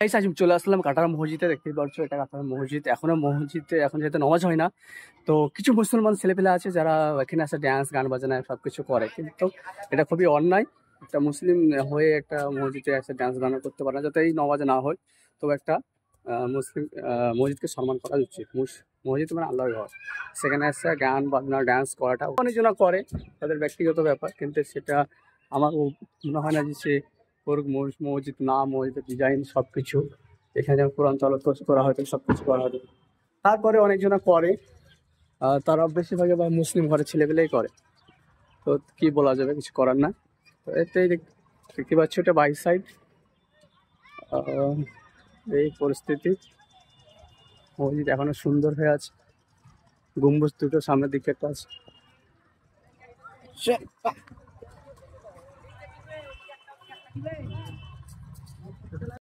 এই আজ চলে আসলাম কাটার মসজিদে। দেখতেই পাচ্ছ এটা কাটার মসজিদ। এখনো মসজিদে এখন যেহেতু নামাজ হয় না, তো কিছু মুসলমান ছেলেপেলে আছে যারা এখানে আসে ড্যান্স গান বাজনা সবকিছু করে, কিন্তু এটা খুবই অন্যায়। একটা মুসলিম হয়ে একটা মসজিদে এসে ড্যান্স গান করতে পারে না, যাতে এই নামাজ না হয়। তো একটা মুসলিম মসজিদকে সম্মান করা উচিত। মসজিদ মানে আল্লাহর ঘর, সেখানে এসে গান বাজনা ড্যান্স করাটা অনেকজনা করে, তাদের ব্যক্তিগত ব্যাপার, কিন্তু সেটা আমার মনে হয় না যে সে করুক। মসজিদ না, মসজিদের ডিজাইন সব কিছু এখানে কোরআন তেলাওয়াত করা হয়তো সব কিছু করা হতো। তারপরে অনেকজনা করে, তারা বেশিরভাগই বা মুসলিম ঘরের ছেলেপেলেই করে। তো কি বলা যাবে, কিছু করার না। তো এতেই দেখতে পাচ্ছি এটা বাইক সাইড, এই পরিস্থিতি। মসজিদ এখনো সুন্দর হয়ে আছে, গম্বুজ দুটো সামনের দিকে একটা আছে।